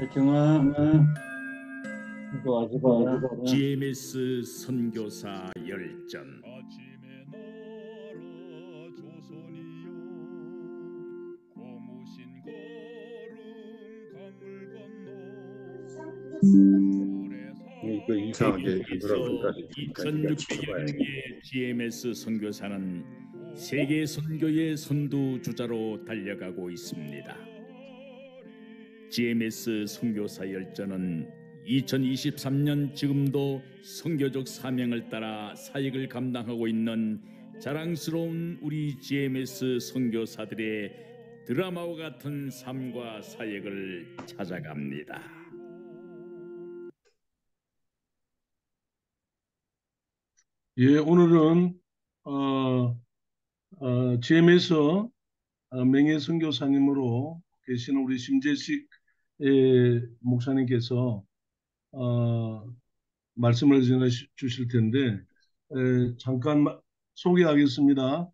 백경아, 이거 아주 봐라. GMS 선교사 열전. 아침의 나라 조선이여 고무신 걸음 강을 건너 눈물의 이거 이상하게 KBS에서 2600여 GMS 선교사는 세계 선교의 선두주자로 달려가고 있습니다. GMS 선교사 열전은 2023년 지금도 선교적 사명을 따라 사역을 감당하고 있는 자랑스러운 우리 GMS 선교사들의 드라마와 같은 삶과 사역을 찾아갑니다. 예, 오늘은 GMS 맹예 선교사님으로 계시는 우리 심재식 목사님께서 말씀을 전해 주실 텐데 잠깐 소개하겠습니다.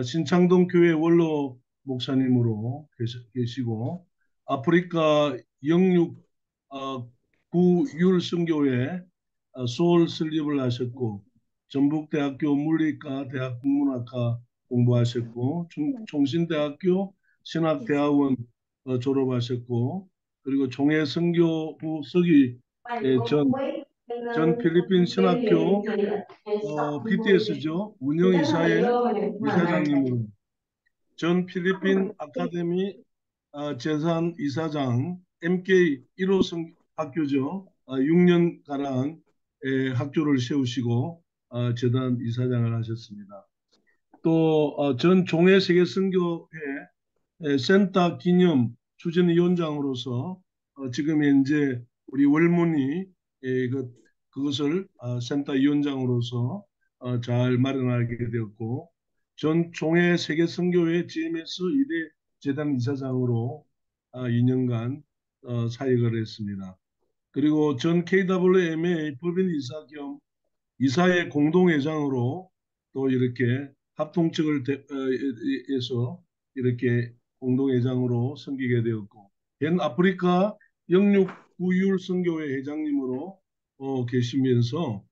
신창동 교회 원로 목사님으로 계시고 아프리카 영육 구율 선교회 소울 설립을 하셨고 전북대학교 물리과 대학 국문학과 공부하셨고 총신대학교 신학대학원 졸업하셨고 그리고 종해선교부 서기 전 필리핀 신학교 PTS죠. 운영이사의 이사장님으로 전 필리핀 아카데미 재산 이사장 MK 1호선 학교죠. 6년가량 학교를 세우시고 재단 이사장을 하셨습니다. 또 전 종해세계선교회 센터 기념 추진위원장으로서 지금 현재 우리 월문이 그것을 센터 위원장으로서 잘 마련하게 되었고 전 종해세계선교회 GMS 2대 재단 이사장으로 2년간 사역을 했습니다. 그리고 전 KWMA 법인 이사 겸 이사회 공동회장으로 또 이렇게 합동측을 해서 이렇게 공동회장으로 섬기게 되었고 현 아프리카 영육구율 선교회 회장님으로 계시면서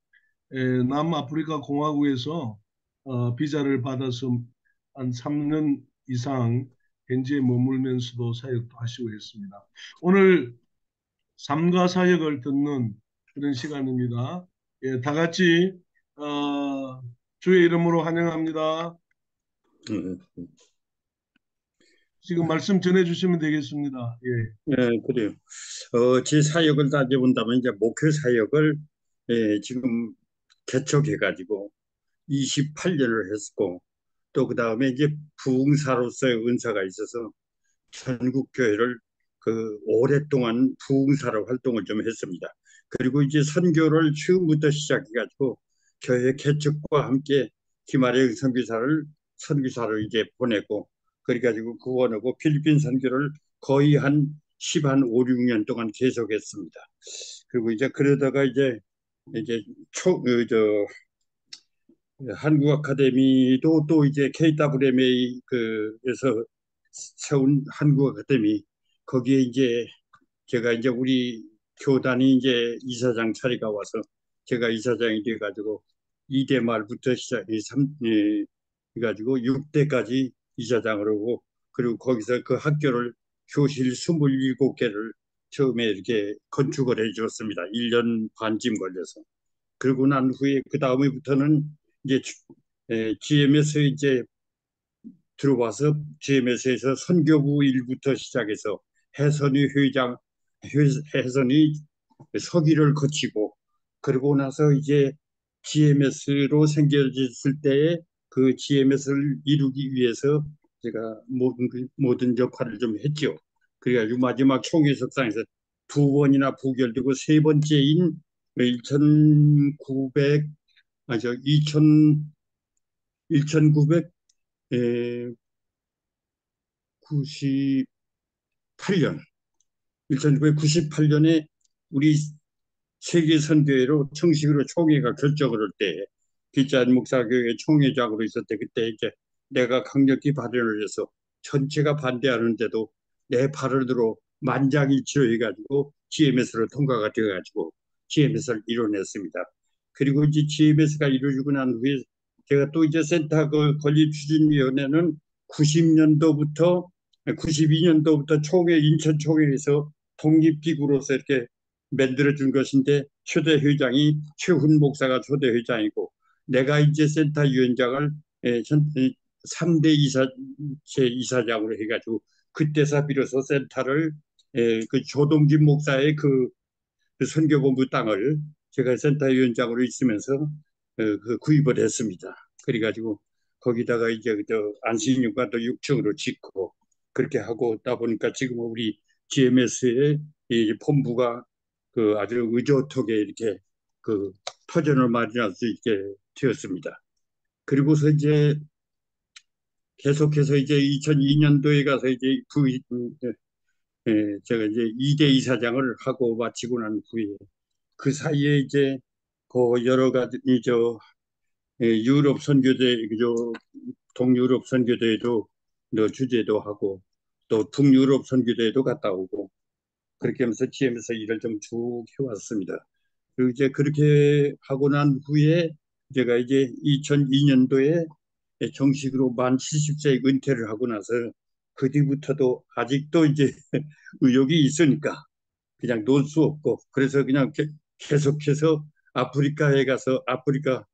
남아프리카 공화국에서 비자를 받아서 한 3년 이상 현지에 머물면서도 사역도 하시고 했습니다. 오늘 삶과 사역을 듣는 그런 시간입니다. 예, 다 같이 주의 이름으로 환영합니다. 지금 말씀 전해주시면 되겠습니다. 예. 네, 그래요. 제 사역을 따져본다면 이제 목회 사역을 지금 개척해가지고 28년을 했고 또 그 다음에 이제 부흥사로서의 은사가 있어서 전국 교회를 오랫동안 부흥사로 활동을 좀 했습니다. 그리고 이제 선교를 처음부터 시작해가지고 교회 개척과 함께 기마레 선교사를 이제 보냈고 그래가지고 구원하고 필리핀 선교를 거의 한 5, 6년 동안 계속했습니다. 그리고 이제 그러다가 이제 한국 아카데미도 또 이제 KWMA 그에서 세운 한국 아카데미 거기에 이제 제가 이제 우리 교단이 이제 이사장 차례가 와서 제가 이사장이 돼가지고 2대 말부터 해가지고 6대까지 이사장을 하고 그리고 거기서 그 학교를 교실 27개를 처음에 이렇게 건축을 해주었습니다. 1년 반쯤 걸려서. 그러고 난 후에 그 다음에부터는 이제 GMS 이제 들어와서 GMS에서 선교부 일부터 시작해서 해선이 서기를 거치고 그러고 나서 이제 GMS로 생겨졌을 때에 그 GMS를 이루기 위해서 제가 모든 역할을 좀 했죠. 그래가지고 마지막 총회석상에서 2번이나 부결되고 세 번째인 1998년에 우리 세계선교회로 정식으로 총회가 결정을 할 때 길자인 목사교회 총회장으로 있을 때 그때 이제 내가 강력히 발언을 해서 전체가 반대하는데도 내 발언으로 만장일치로 해가지고 GMS로 통과가 되어가지고 GMS를 이뤄냈습니다. 그리고 이제 GMS가 이루어지고 난 후에 제가 또 이제 센터 그 건립추진위원회는 90년도부터 92년도부터 총회 인천 총회에서 독립기구로서 이렇게 만들어준 것인데 초대 회장이 최훈 목사가 초대 회장이고 내가 이제 센터 위원장을 3대 제 이사장으로 해가지고 그때서 비로소 센터를 그 조동진 목사의 그 선교본부 땅을 제가 센터위원장으로 있으면서 그 구입을 했습니다. 그래가지고 거기다가 이제 저 안식년관도 6층으로 짓고 그렇게 하고 있다 보니까 지금 우리 GMS의 이 본부가 그 아주 의젓하게 이렇게 그 터전을 마련할 수 있게 되었습니다. 그리고서 이제 계속해서 이제 2002년도에 가서 이제 제가 이제 2대 이사장을 하고 마치고 난 후에 그 사이에 이제 그 여러 가지 저 유럽 선교대 그저 동유럽 선교대회도 주재도 하고 또 북유럽 선교대회도 갔다 오고 그렇게 하면서 GM에서 일을 좀 쭉 해왔습니다. 그리고 이제 그렇게 하고 난 후에 제가 이제 2002년도에 정식으로 만 70세에 은퇴를 하고 나서 그 뒤부터도 아직도 이제 의욕이 있으니까 그냥 놀 수 없고 그래서 그냥 계속해서 아프리카에 가서 아프리카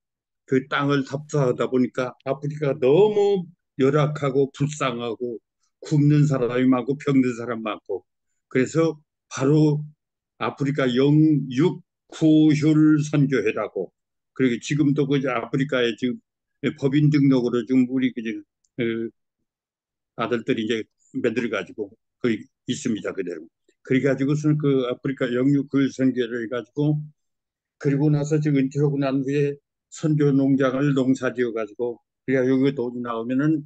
그 땅을 답사하다 보니까 아프리카가 너무 열악하고 불쌍하고 굶는 사람이 많고 병든 사람 많고 그래서 바로 아프리카 영육구휼 선교회라고 그리고 지금도 그 아프리카에 지금 법인 등록으로 지금 우리 그 아들들이 이제 만들어 가지고 거기 있습니다 그대로. 그래가지고서는 그 아프리카 영육구휼 선교를 해가지고 그리고 나서 지금 은퇴하고 난 후에 선교 농장을 농사지어 가지고 그러니까 여기 돈이 나오면은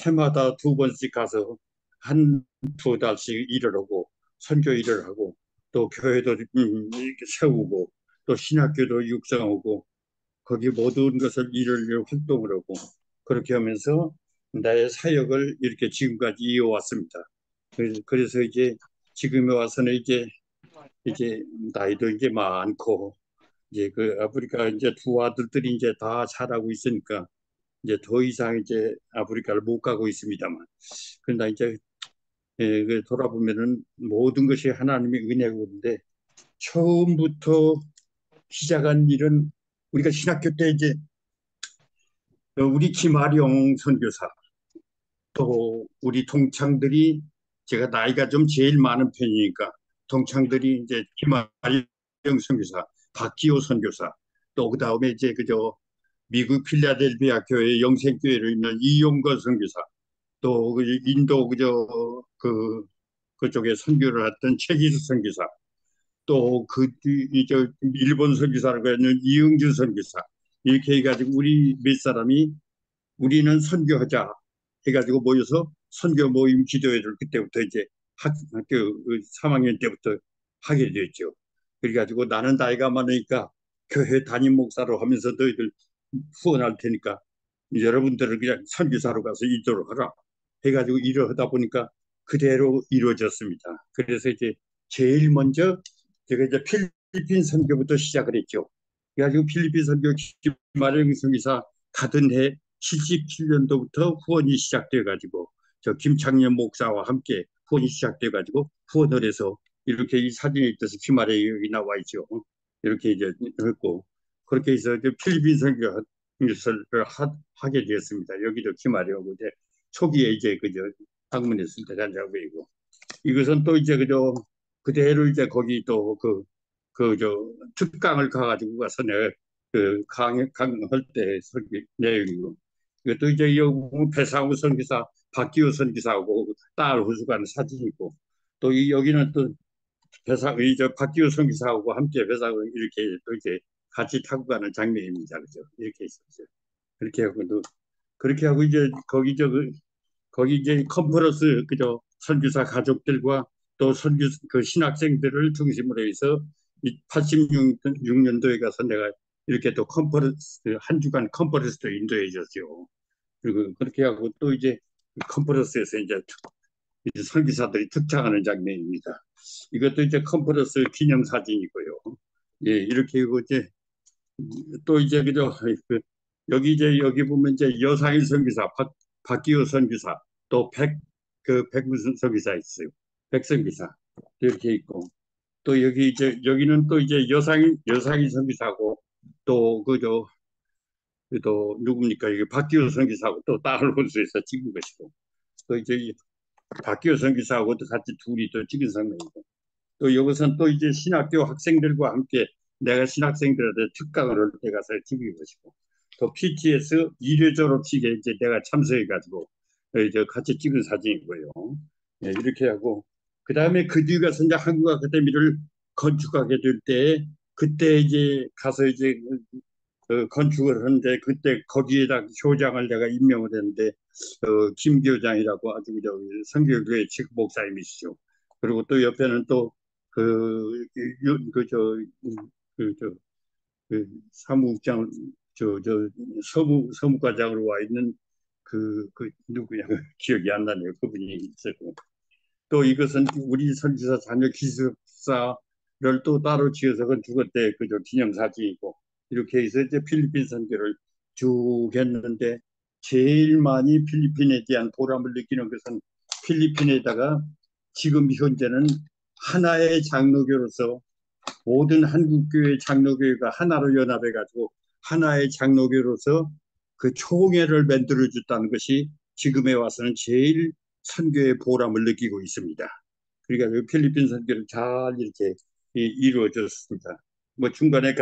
해마다 2번씩 가서 한 2달씩 일을 하고 선교 일을 하고 또 교회도 이렇게 세우고 또 신학교도 육성하고 거기 모든 것을 일을 활동을 하고 그렇게 하면서 나의 사역을 이렇게 지금까지 이어왔습니다. 그래서 이제 지금에 와서는 이제 나이도 이제 많고 이제 그 아프리카 이제 두 아들들이 이제 다 잘하고 있으니까 이제 더 이상 이제 아프리카를 못 가고 있습니다만 그러나 이제 그 돌아보면은 모든 것이 하나님의 은혜인데 처음부터 시작한 일은 우리가 신학교 때 이제 우리 김아령 선교사 또 우리 동창들이 제가 나이가 좀 제일 많은 편이니까 동창들이 이제 김아령 선교사, 박기호 선교사 또 그다음에 이제 그저 미국 필라델피아 교회 영생교회로 있는 이용건 선교사 또 인도 그 그쪽에 선교를 했던 최기수 선교사 또 저 일본 선교사라고 하는 이응주 선교사 이렇게 해가지고 우리 몇 사람이 우리는 선교하자 해가지고 모여서 선교 모임 기도회를 그때부터 이제 학교 3학년 때부터 하게 됐죠. 그래가지고 나는 나이가 많으니까 교회 담임 목사로 하면서 너희들 후원할 테니까 여러분들은 그냥 선교사로 가서 이도록 하라 해가지고 일을 하다 보니까 그대로 이루어졌습니다. 그래서 이제 제일 먼저 제가 이제 필리핀 선교부터 시작을 했죠. 그래가지고 필리핀 선교 김아령 선교사 가던 해 77년도부터 후원이 시작돼가지고 저 김창년 목사와 함께 후원이 시작돼가지고 후원을 해서 이렇게 이 사진에 있어서 김아령이 여기 나와 있죠. 이렇게 이제 했고 그렇게 해서 이제 필리핀 선교를 하게 되었습니다. 여기도 김아령하고 이제 초기에 이제 그저 방문했을 때 간장베이고 이것은 또 이제 그저 그대로 이제 거기 또 저 특강을 가가지고 가서 내가 그 강할 때 설교 내용이고 이것도 이제 여기 배상우 선교사 박기호 선교사하고 딸 후수가는 사진이 있고 또 여기는 또 이저 박기호 선교사하고 함께 배상우 이렇게 또 이제 같이 타고 가는 장면입니다. 그죠? 이렇게 있었죠. 그렇게 하고 이제 거기 이제 컨퍼런스 그저 선교사 가족들과 또 선교 그 신학생들을 중심으로 해서 86년도에 가서 내가 이렇게 또 컨퍼런스 한 주간 컨퍼런스도 인도해 줬죠. 그리고 그렇게 하고 또 이제 컨퍼런스에서 이제 이제 선교사들이 등장하는 장면입니다. 이것도 이제 컨퍼런스 기념 사진이고요. 예, 이렇게 이제 또 이제 그저 여기 이제 여기 보면 이제 여상일 선교사, 박기호 선교사, 또 백무슨 선교사 있어요. 백 선교사 이렇게 있고, 또 여기 이제 여기는 또 이제 여상일 선교사고, 또 그저 또 누굽니까? 이게 박기호 선교사하고 또 딸을 혼수해서 찍은 것이고, 또 이제 박기호 선교사하고도 같이 둘이 또 찍은 장면이고, 또 이것은 또 이제 신학교 학생들과 함께 내가 신학생들한테 특강을 할 때 가서 찍은 것이고, 또 PTS 1회 졸업식에 이제 내가 참석해가지고 이제 같이 찍은 사진이고요. 예, 이렇게 하고, 그 다음에 그 뒤에 가서 이제 한국 아카데미를 건축하게 될 때, 그때 이제 가서 이제 건축을 하는데, 그때 거기에다 교장을 내가 임명을 했는데, 김 교장이라고 아주 성결교회 직 목사님이시죠. 그리고 또 옆에는 또 사무국장, 서무과장으로 와 있는 누구냐, 기억이 안 나네요. 그분이 있었고, 또 이것은 우리 선지사 자녀 기숙사를 또 따로 지어서 건축할 때 그저 기념사진이고, 이렇게 해서 이제 필리핀 선교를 쭉 했는데, 제일 많이 필리핀에 대한 보람을 느끼는 것은 필리핀에다가 지금 현재는 하나의 장로교로서 모든 한국교회 장로교회가 하나로 연합해가지고 하나의 장로교로서 그 총회를 만들어줬다는 것이 지금에 와서는 제일 선교의 보람을 느끼고 있습니다. 그러니까 그 필리핀 선교를 잘 이렇게 이루어졌습니다. 뭐 중간에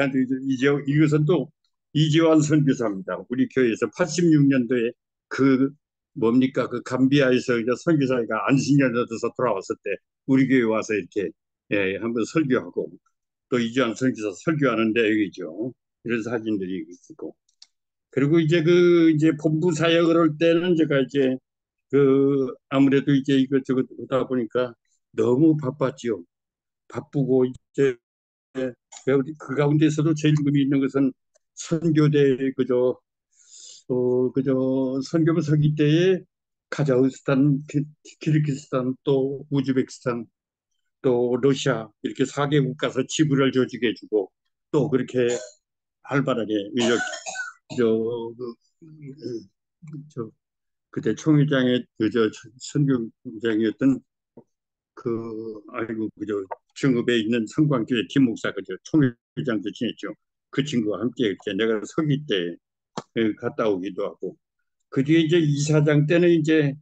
이것은 또 이재환 선교사입니다. 우리 교회에서 86년도에 그 뭡니까, 그 감비아에서 선교사가 안식년을 얻어서 돌아왔을 때 우리 교회 와서 이렇게 한번 설교하고, 또 이재환 선교사 설교하는 내용이죠. 이런 사진들이 있고, 그리고 이제 이제 본부 사역을 할 때는 제가 이제 아무래도 이제 이것저것 하다 보니까 너무 바빴지요. 바쁘고 이제 그 가운데서도 제일 의미 있는 것은 선교대 그저 선교부 서기 때에 카자흐스탄, 키르기스탄, 또 우즈베키스탄, 또 러시아, 이렇게 4개국 가서 지부를 조직해 주고, 또 그렇게 활발하게 저, 그, 저 그때 총회장의 선교장이었던 아이고 정읍에 있는 성광교회 김 목사 총회장도 지냈죠. 그 친구와 함께 이렇게 내가 서기 때 갔다 오기도 하고, 그 뒤에 이제 이사장 때는 이제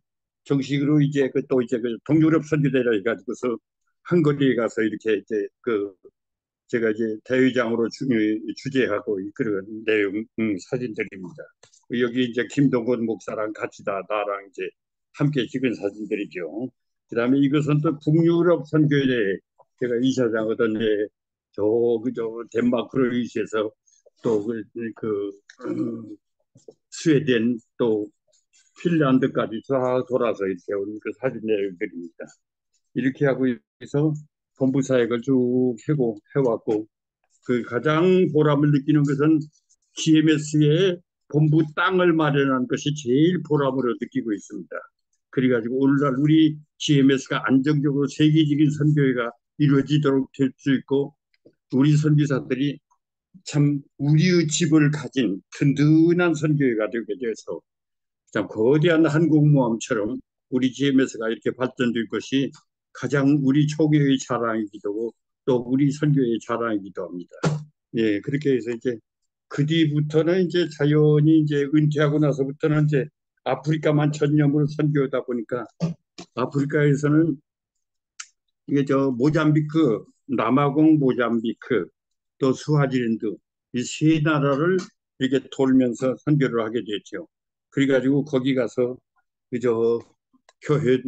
정식으로 이제 또 이제 동유럽 선교대라 해가지고서 헝가리에 가서 이렇게 이제 제가 이제 대회장으로 주재하고 그런 내용 사진들입니다. 여기 이제 김동건 목사랑 같이 나랑 이제 함께 찍은 사진들이죠. 그다음에 이것은 또 북유럽 선교회 제가 이사장 하던 그저 덴마크로 이시에서 또 스웨덴, 또 핀란드까지 다 돌아서 이렇게 온 그 사진 내용들입니다. 이렇게 하고 해서 본부 사역을 쭉 해왔고, 그 가장 보람을 느끼는 것은 GMS의 본부 땅을 마련한 것이 제일 보람으로 느끼고 있습니다. 그래가지고 오늘날 우리 GMS가 안정적으로 세계적인 선교회가 이루어지도록 될 수 있고, 우리 선교사들이 참 우리의 집을 가진 든든한 선교회가 되게 돼서 참 거대한 한국모함처럼 우리 GMS가 이렇게 발전될 것이 가장 우리 초교의 자랑이기도 하고 또 우리 선교의 자랑이기도 합니다. 예, 그렇게 해서 이제 그 뒤부터는 이제 자연히 이제 은퇴하고 나서부터는 이제 아프리카만 전념으로 선교하다 보니까, 아프리카에서는 이게 모잠비크, 남아공 모잠비크, 또 스와지랜드, 이 세 나라를 이렇게 돌면서 선교를 하게 됐죠. 그래가지고 거기 가서 교회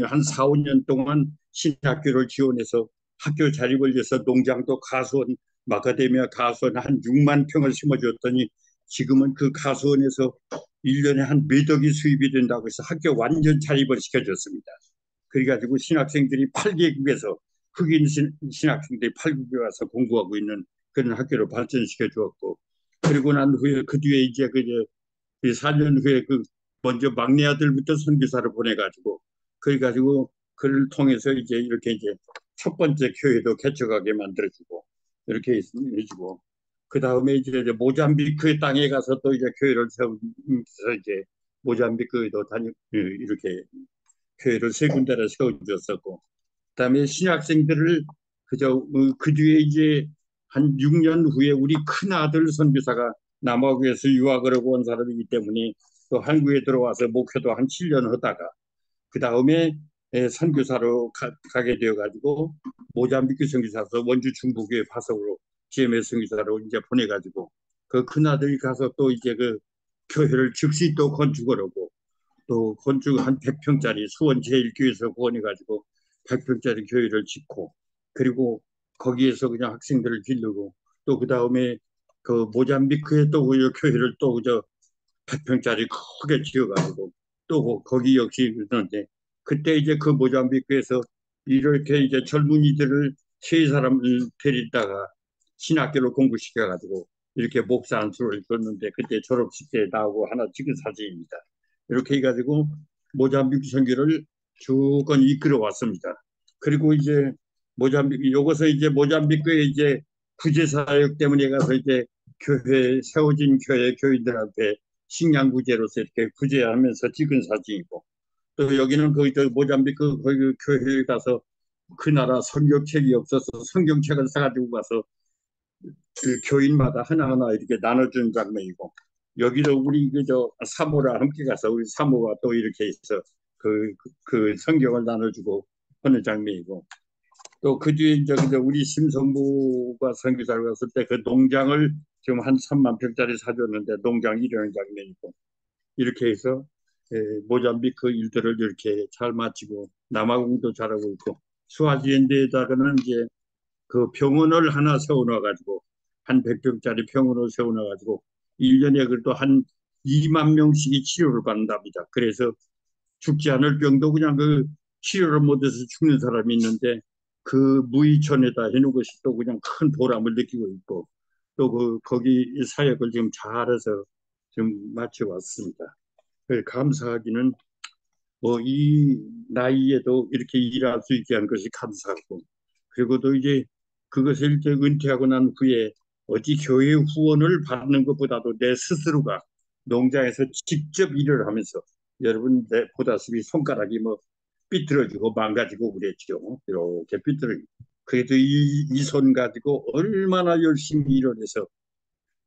한 4, 5년 동안 신학교를 지원해서 학교 자립을 위해서 농장도 가수원, 마카데미아 가수원 한 6만 평을 심어줬더니 지금은 그 가수원에서 1년에 한 몇 억이 수입이 된다고 해서 학교 완전 자립을 시켜줬습니다. 그래가지고 신학생들이 8개국에서 흑인 신학생들이 8개국에 와서 공부하고 있는 그런 학교로 발전시켜 주었고, 그리고 난 후에 그 뒤에 이제 4년 후에 먼저 막내 아들부터 선교사를 보내가지고 그래가지고 그를 통해서 이제 이렇게 이제 첫 번째 교회도 개척하게 만들어주고 이렇게 해주고 그 다음에 이제 모잠비크의 땅에 가서 또 이제 교회를 세우면서 이제 모잠비크에도 이렇게 교회를 세 군데를 세워주었었고 그다음에 신학생들을 그 뒤에 이제 한 6년 후에 우리 큰 아들 선교사가 남아공에서 유학을 하고 온 사람이기 때문에 또 한국에 들어와서 목회도 한 7년 하다가 그 다음에 선교사로 가게 되어가지고 모잠비크 선교사로 원주 중부교회 파송으로 GMS 선교사로 이제 보내가지고 그 큰아들이 가서 또 이제 그 교회를 즉시 또 건축을 하고 또 건축 한 100평짜리 수원 제1교회에서 구원해가지고 100평짜리 교회를 짓고 그리고 거기에서 그냥 학생들을 기르고 또 그 다음에 그 모잠비크에 또 그 교회를 또 그저 100평짜리 크게 지어가지고 또 거기 역시 그러는데 그때 이제 그 모잠비크에서 이렇게 이제 젊은이들을 세 사람을 데리다가 신학교를 공부시켜가지고 이렇게 목사 안수를 줬는데 그때 졸업식 때 나오고 하나 찍은 사진입니다. 이렇게 해가지고 모잠비크 선교를 쭉 이끌어 왔습니다. 그리고 이제 요것을 이제 모잠비크에 이제 구제사역 때문에 가서 이제 세워진 교인들한테 식량구제로서 이렇게 구제하면서 찍은 사진이고 또 여기는 거기 모잠비크 거기 교회에 가서 그 나라 성경책이 없어서 성경책을 사가지고 가서 그 교인마다 하나하나 이렇게 나눠준 장면이고 여기도 우리 그저 사모랑 함께 가서 우리 사모가 또 이렇게 해서 그 성경을 나눠주고 하는 장면이고 또 그 뒤에 이제 우리 심성부가 선교사를 갔을 때 그 농장을 지금 한 3만 평짜리 사줬는데 농장 이러는 장면이고 이렇게 해서 모잠비크 일들을 이렇게 잘 마치고 남아공도 잘하고 있고 수아지엔드에다가는 이제 그 병원을 하나 세워놔가지고 한 100평짜리 병원을 세워놔가지고 1년에 그래도 한 2만 명씩이 치료를 받는답니다. 그래서 죽지 않을 병도 그냥 그 치료를 못해서 죽는 사람이 있는데 그 무의촌에다 해놓은 것이 또 그냥 큰 보람을 느끼고 있고 또 거기 사역을 지금 잘해서 좀 마쳐왔습니다. 감사하기는 뭐 이 나이에도 이렇게 일할 수 있게 한 것이 감사하고 그리고 또 이제 그것을 이제 은퇴하고 난 후에 어디 교회 후원을 받는 것보다도 내 스스로가 농장에서 직접 일을 하면서 여러분 보다시피 손가락이 뭐 삐뚤어지고 망가지고 그랬죠. 이렇게 삐뚤어지고 그래도 이 손 가지고 얼마나 열심히 일을 해서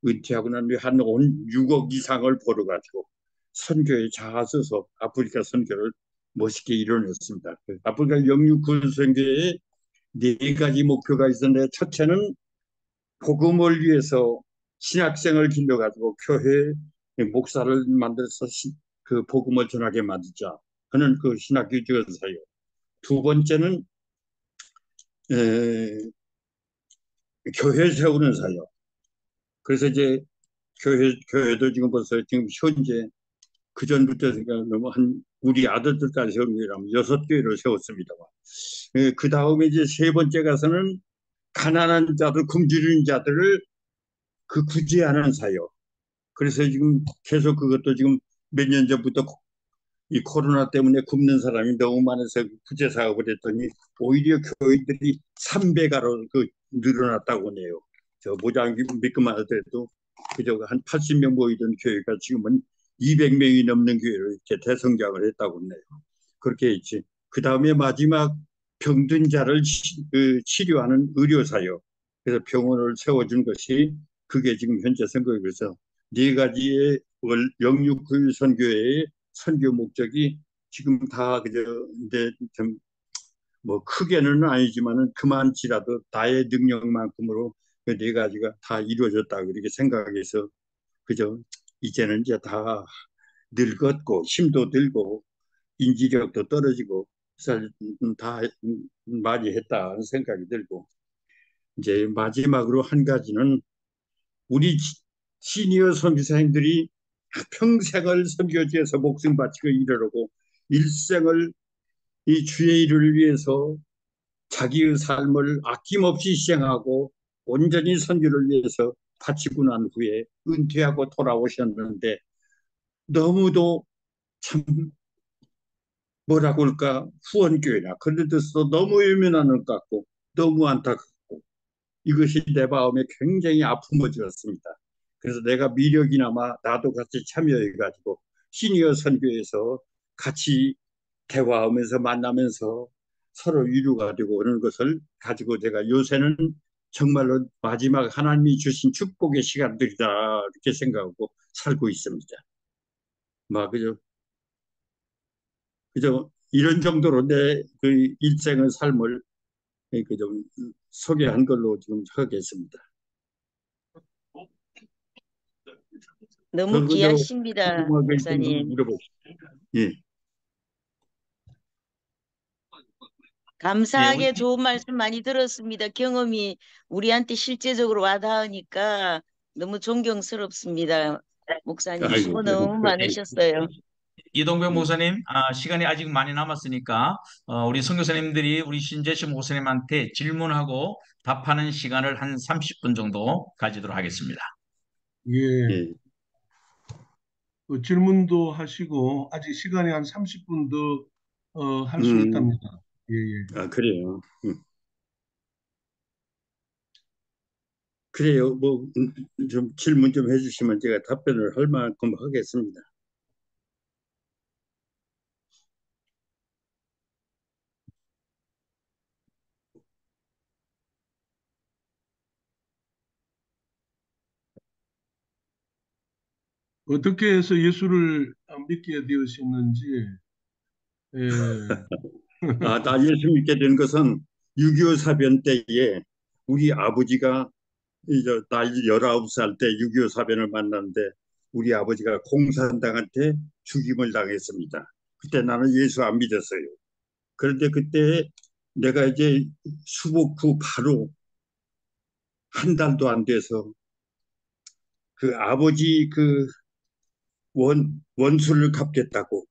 은퇴하고 난 후에 한 6억 이상을 벌어가지고 선교에 자아서서 아프리카 선교를 멋있게 이뤄냈습니다. 아프리카 영육군 선교에 4가지 목표가 있었는데 첫째는 복음을 위해서 신학생을 길러가지고 교회 목사를 만들어서 그 복음을 전하게 만들자 하는 그 신학교 지원 사역. 두 번째는 교회 세우는 사역. 그래서 이제 교회도 지금 벌써 지금 현재 그 전부터 너무 한 우리 아들들까지 세운 거라면 6교회를 세웠습니다만. 그 다음에 이제 세 번째 가서는 가난한 자들, 굶주린 자들을 그 구제하는 사역. 그래서 지금 계속 그것도 지금 몇 년 전부터 이 코로나 때문에 굶는 사람이 너무 많아서 구제 사업을 했더니 오히려 교회들이 3배가로 늘어났다고 하네요. 저 모잠비크만 하더라도 그저 한 80명 모이던 교회가 지금은 200명이 넘는 교회를 이렇게 대성장을 했다고 하네요. 그렇게 했지. 그 다음에 마지막 병든 자를 치료하는 의료사역. 그래서 병원을 세워준 것이 그게 지금 현재 선거에 그래서 4가지의 영육구일 선교회의 선교 목적이 지금 다 그저 이제 좀 뭐 크게는 아니지만은 그만치라도 나의 능력만큼으로 그 4가지가 다 이루어졌다 그렇게 생각해서 그저 이제는 이제 다 늙었고 힘도 들고 인지력도 떨어지고 다 많이 했다는 생각이 들고 이제 마지막으로 한 가지는 우리 시니어 선교사님들이 평생을 선교지에서 목숨 바치고 일하고 일생을 이 주의 일을 위해서 자기의 삶을 아낌없이 희생하고 온전히 선교를 위해서 바치고 난 후에 은퇴하고 돌아오셨는데 너무도 참 뭐라고 할까 후원교회나 그런 데서 너무 외면하는 것 같고 너무 안타깝고 이것이 내 마음에 굉장히 아픔을 주었습니다. 그래서 내가 미력이나마 나도 같이 참여해가지고 시니어 선교에서 같이 대화하면서 만나면서 서로 위로가 되고 그런 것을 가지고 제가 요새는 정말로 마지막 하나님이 주신 축복의 시간들이다 이렇게 생각하고 살고 있습니다. 막 그저 이런 정도로 내 그 일생의 삶을 그좀 소개한 걸로 지금 하겠습니다. 너무 그저 귀하십니다, 궁금한 게 있으면 목사님. 물어보십시오. 예. 감사하게 좋은 말씀 많이 들었습니다. 경험이 우리한테 실제적으로 와닿으니까 너무 존경스럽습니다. 목사님 수고 아이고, 너무 많으셨어요. 이동병 예. 목사님, 시간이 아직 많이 남았으니까 우리 선교사님들이 우리 신재식 목사님한테 질문하고 답하는 시간을 한 30분 정도 가지도록 하겠습니다. 예. 예. 그 질문도 하시고 아직 시간이 한 30분 더 할 수 있답니다. 예, 예. 아, 그래요. 그래요. 뭐, 좀 질문 좀 해주시면 제가 답변을 할 만큼 하겠습니다. 어떻게 해서 예수를 믿게 되었었는지, 예, 아, 나 예수 믿게 된 것은 6.25 사변 때에 우리 아버지가 이제 나이 19살 때 6.25 사변을 만났는데 우리 아버지가 공산당한테 죽임을 당했습니다. 그때 나는 예수 안 믿었어요. 그런데 그때 내가 이제 수복 후 바로 한 달도 안 돼서 그 아버지 그 원수를 갚겠다고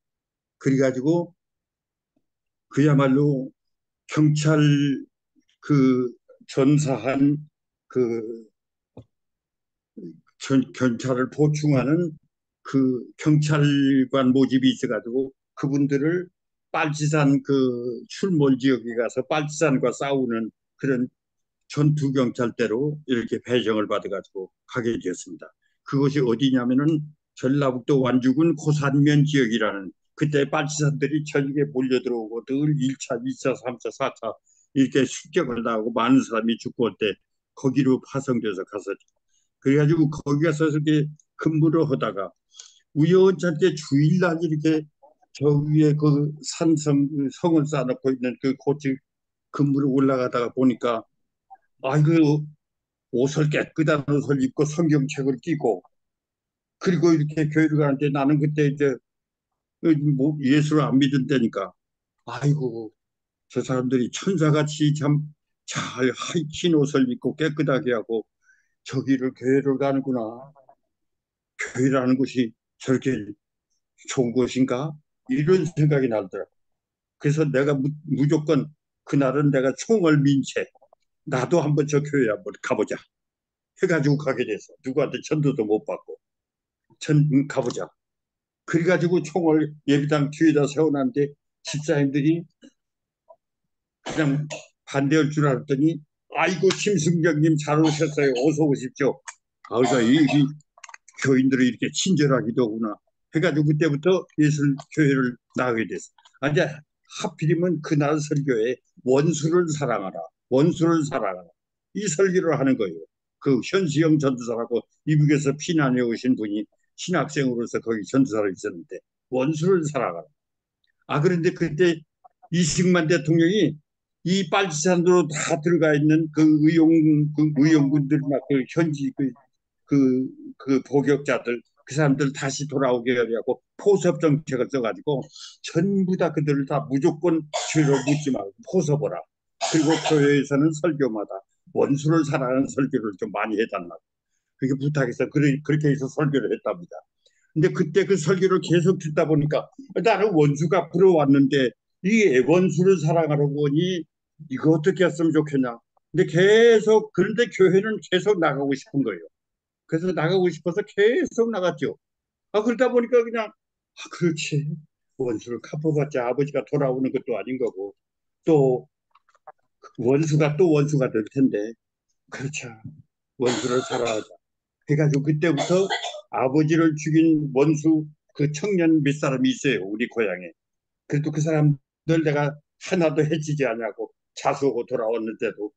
그래가지고 그야말로 경찰 그 전사한 그 경찰을 보충하는 그 경찰관 모집이 있어가지고 그분들을 빨치산 그 출몰 지역에 가서 빨치산과 싸우는 그런 전투 경찰대로 이렇게 배정을 받아가지고 가게 되었습니다. 그것이 어디냐면은 전라북도 완주군 고산면 지역이라는 그때 빨치산들이 전국에 몰려 들어오고 늘 1차, 2차, 3차, 4차 이렇게 습격을 당하고 많은 사람이 죽고 올 때 거기로 파송돼서 갔었죠. 그래가지고 거기 가서 이렇게 근무를 하다가 우연찮게 주일날 이렇게 저 위에 그 산성 성을 쌓아놓고 있는 그 고층 근무를 올라가다가 보니까 아이고 옷을 깨끗한 옷을 입고 성경책을 끼고 그리고 이렇게 교회를 가는데 나는 그때 이제 뭐 예수를 안 믿은 때니까 아이고 저 사람들이 천사같이 참 잘 흰 옷을 입고 깨끗하게 하고 저기를 교회를 가는구나. 교회라는 곳이 저렇게 좋은 곳인가? 이런 생각이 나더라. 그래서 내가 무조건 그날은 내가 총을 민 채 나도 한번 저 교회 한번 가보자 해가지고 가게 됐어. 누구한테 전도도 못 받고 가보자. 그래가지고 총을 예배당 뒤에다 세워놨는데 집사님들이 그냥 반대할 줄 알았더니 아이고 심승경님 잘 오셨어요. 어서 오십시오. 아, 그래서 이 교인들이 이렇게 친절하기도구나 해가지고 그때부터 예술 교회를 나가게 됐어. 아, 이제 하필이면 그날 설교에 원수를 사랑하라, 원수를 사랑하라 이 설교를 하는 거예요. 그 현수영 전도사라고 이북에서 피난해 오신 분이 신학생으로서 거기 전도사로 있었는데 원수를 사랑하라. 아 그런데 그때 이승만 대통령이 이 빨치산으로 다 들어가 있는 그 의용군들이나 그 현지 그 복역자들 그 사람들 다시 돌아오게 하려고 포섭 정책을 써가지고 전부 다 그들을 다 무조건 죄로 묻지 말고 포섭하라. 그리고 교회에서는 설교마다 원수를 사랑하는 설교를 좀 많이 해달라. 그렇게 부탁해서 그렇게 해서 설교를 했답니다. 근데 그때 그 설교를 계속 듣다 보니까 나는 원수가 불어왔는데 이 원수를 사랑하라고 하니 이거 어떻게 했으면 좋겠냐. 근데 계속 그런데 교회는 계속 나가고 싶은 거예요. 그래서 나가고 싶어서 계속 나갔죠. 아, 그러다 보니까 그냥, 아, 그렇지. 원수를 갚아봤자 아버지가 돌아오는 것도 아닌 거고 또 원수가 또 원수가 될 텐데 그렇죠. 원수를 살아하자. 그래가지고 그때부터 아버지를 죽인 원수 그 청년 몇 사람이 있어요. 우리 고향에. 그래도 그 사람들 내가 하나도 해치지 않냐고 자수하고 돌아왔는데도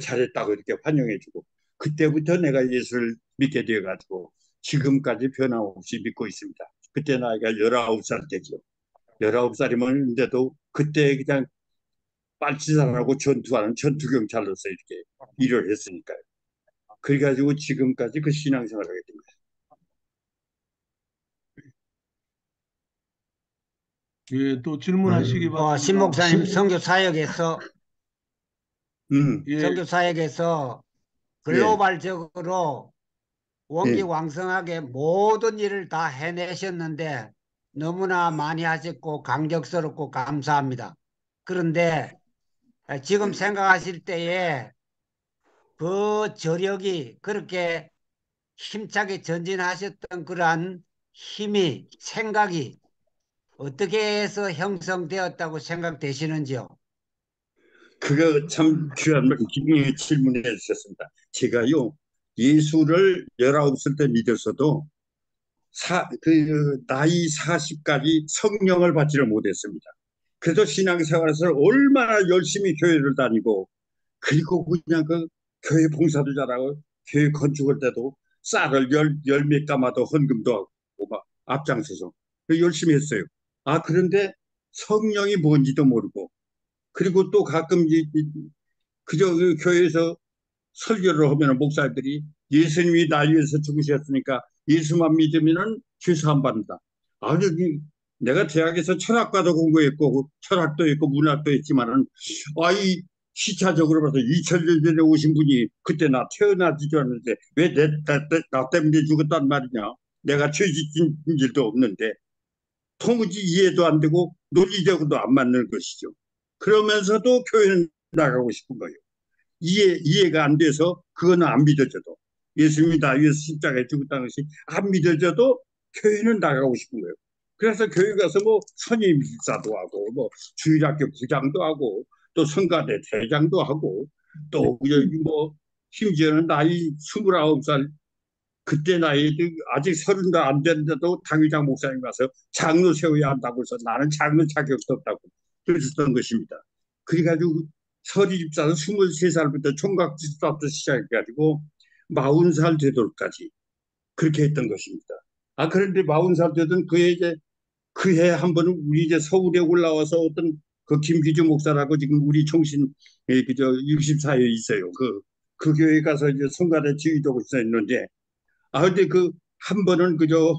잘했다고 이렇게 환영해주고 그때부터 내가 예수를 믿게 되어가지고 지금까지 변함없이 믿고 있습니다. 그때 나이가 19살 때죠. 19살이면인데도 그때 그냥 빨치산하고 전투하는 전투경찰로서 이렇게 일을 했으니까요. 그래가지고 지금까지 그 신앙생활을 하게 된 예, 또 질문하시기 거예요. 신 바랍니다. 목사님 선교 사역에서 예, 선교 사역에서 예, 글로벌적으로 예. 원기왕성하게 모든 일을 다 해내셨는데 너무나 많이 하셨고 감격스럽고 감사합니다. 그런데 지금 생각하실 때에 그 저력이 그렇게 힘차게 전진하셨던 그러한 힘이 생각이 어떻게 해서 형성되었다고 생각되시는지요? 그거 참 귀한 질문해 주셨습니다. 제가요, 예수를 19살 때 믿었어도 나이 40까지 성령을 받지를 못했습니다. 그래도 신앙생활에서 얼마나 열심히 교회를 다니고 그리고 그냥 그 교회 봉사도 잘하고 교회 건축할 때도 쌀을 열몇 가마도 헌금도 하고 막 앞장서서 열심히 했어요. 그런데 성령이 뭔지도 모르고 그리고 또 가끔 그저 그 교회에서 설교를 하면 목사들이 예수님이 날 위해서 죽으셨으니까 예수만 믿으면은 죄사 안 받는다. 아주 내가 대학에서 철학과도 공부했고 철학도 있고 문학도 했지만은 이 시차적으로 봐서 2000년 전에 오신 분이 그때 나 태어나지도 않는데 왜 나 때문에 죽었단 말이냐. 내가 죄 짓진 일도 없는데 도무지 이해도 안 되고 논리적으로도 안 맞는 것이죠. 그러면서도 교회는 나가고 싶은 거예요. 이해가 안 돼서 그거는 안 믿어져도 예수님이 나 위해서 십자가에 죽었다는 것이 안 믿어져도 교회는 나가고 싶은 거예요. 그래서 교회 가서 뭐 선임 집사도 하고 뭐 주일학교 부장도 하고 또 성가대 대장도 하고 또 뭐 심지어는 나이 29살 그때 나이 아직 30도 안 됐는데도 당회장 목사님 가서 장로 세워야 한다고 해서 나는 장로 자격도 없다고 그러셨던 것입니다. 그래가지고 서리 집사는 23살부터 총각 집사부터 시작해가지고 40살 되도록까지 그렇게 했던 것입니다. 그런데 40살 되던 그해 이제 그해 한 번은 우리 이제 서울에 올라와서 어떤 그 김기주 목사라고 지금 우리 총신 그저 64에 있어요. 그 교회 가서 이제 성가대 지휘도 있었는데 근데 그 한 번은 그저